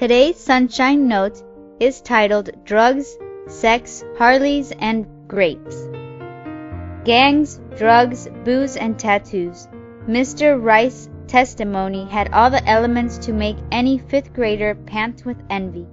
Today's Sunshine Note is titled Drugs, Sex, Harleys, and Grapes. Gangs, drugs, booze, and tattoos. Mr. Rice's testimony had all the elements to make any fifth grader pant with envy.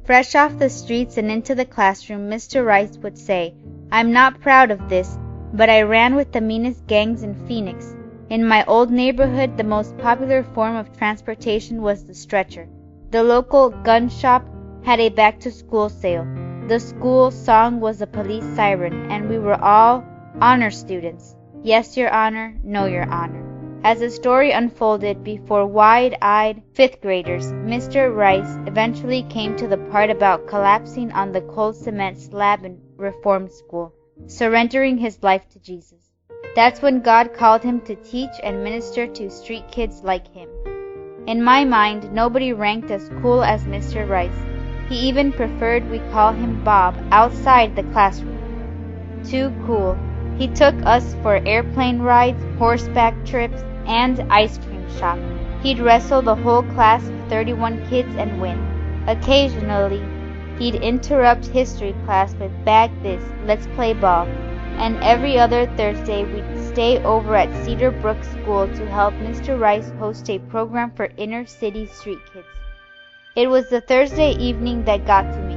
Fresh off the streets and into the classroom, Mr. Rice would say, "I'm not proud of this, but I ran with the meanest gangs in Phoenix. In my old neighborhood, the most popular form of transportation was the stretcher. The local gun shop had a back-to-school sale. The school song was a police siren, and we were all honor students. Yes, Your Honor, no, Your Honor." As the story unfolded before wide-eyed fifth graders, Mr. Rice eventually came to the part about collapsing on the cold cement slab in Reform School, surrendering his life to Jesus. That's when God called him to teach and minister to street kids like him. In my mind, nobody ranked as cool as Mr. Rice. He even preferred we call him Bob outside the classroom. Too cool. He took us for airplane rides, horseback trips, and ice cream shop. He'd wrestle the whole class of 31 kids and win. Occasionally, he'd interrupt history class with "Bag this, let's play ball." And every other Thursday, we'd stay over at Cedar Brook School to help Mr. Rice host a program for inner-city street kids. It was the Thursday evening that got to me.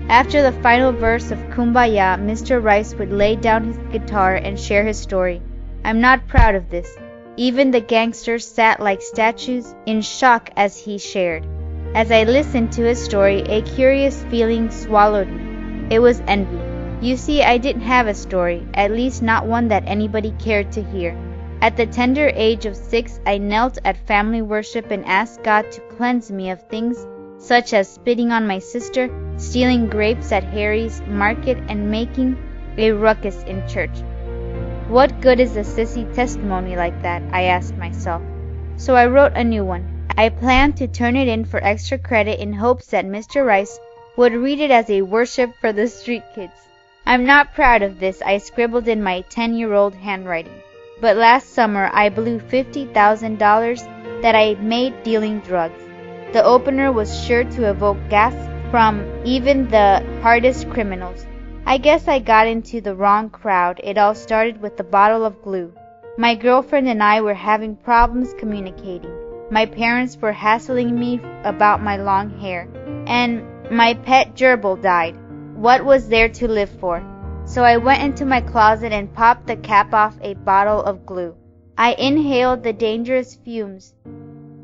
After the final verse of Kumbaya, Mr. Rice would lay down his guitar and share his story. I'm not proud of this. Even the gangsters sat like statues in shock as he shared. As I listened to his story, a curious feeling swallowed me. It was envy. You see, I didn't have a story, at least not one that anybody cared to hear. At the tender age of 6, I knelt at family worship and asked God to cleanse me of things such as spitting on my sister, stealing grapes at Harry's market, and making a ruckus in church. What good is a sissy testimony like that? I asked myself. So I wrote a new one. I planned to turn it in for extra credit in hopes that Mr. Rice would read it as a worship for the street kids. I'm not proud of this, I scribbled in my 10-year-old handwriting. But last summer I blew $50,000 that I made dealing drugs. The opener was sure to evoke gasps from even the hardest criminals. I guess I got into the wrong crowd. It all started with a bottle of glue. My girlfriend and I were having problems communicating. My parents were hassling me about my long hair. And my pet gerbil died. What was there to live for? So I went into my closet and popped the cap off a bottle of glue. I inhaled the dangerous fumes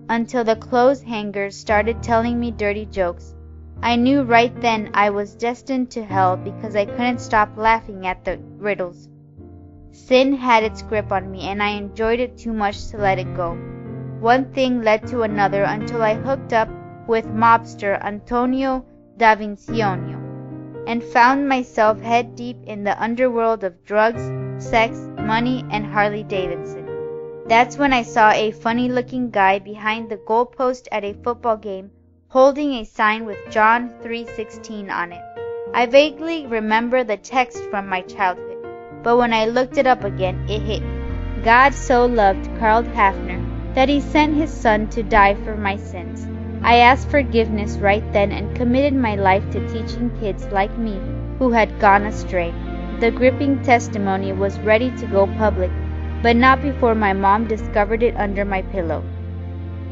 until the clothes hangers started telling me dirty jokes. I knew right then I was destined to hell because I couldn't stop laughing at the riddles. Sin had its grip on me, and I enjoyed it too much to let it go. One thing led to another until I hooked up with mobster Antonio Davinciono and found myself head deep in the underworld of drugs, sex, money, and Harley Davidson. That's when I saw a funny-looking guy behind the goalpost at a football game holding a sign with John 3:16 on it. I vaguely remember the text from my childhood, but when I looked it up again, it hit me. God so loved Karl Hafner that he sent his son to die for my sins. I asked forgiveness right then and committed my life to teaching kids like me who had gone astray. The gripping testimony was ready to go public, but not before my mom discovered it under my pillow.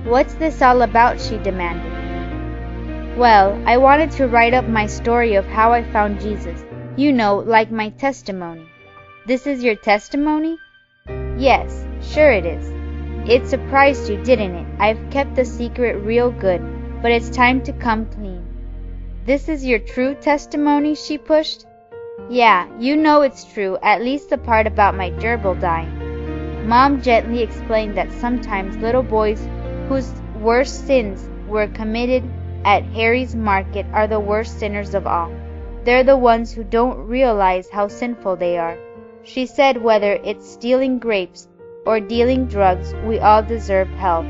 "What's this all about?" she demanded. Well, I wanted to write up my story of how I found Jesus. You know, like my testimony. This is your testimony? Yes, sure it is. It surprised you, didn't it? I've kept the secret real good, but it's time to come clean. This is your true testimony, she pushed. Yeah, you know it's true, at least the part about my gerbil dying. Mom gently explained that sometimes little boys whose worst sins were committed at Harry's market are the worst sinners of all. They're the ones who don't realize how sinful they are. She said whether it's stealing grapes or dealing drugs, we all deserve hell.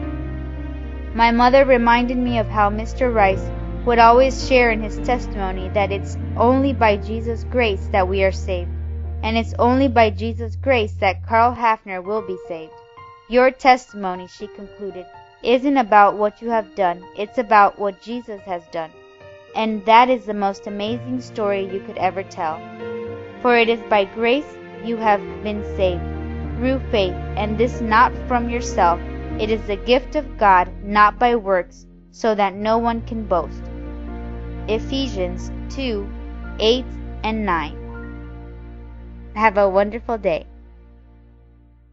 My mother reminded me of how Mr. Rice would always share in his testimony that it's only by Jesus' grace that we are saved, and it's only by Jesus' grace that Karl Hafner will be saved. Your testimony, she concluded, isn't about what you have done, it's about what Jesus has done. And that is the most amazing story you could ever tell. For it is by grace you have been saved, through faith, and this not from yourself. It is the gift of God, not by works, so that no one can boast. Ephesians 2:8 and 9. Have a wonderful day.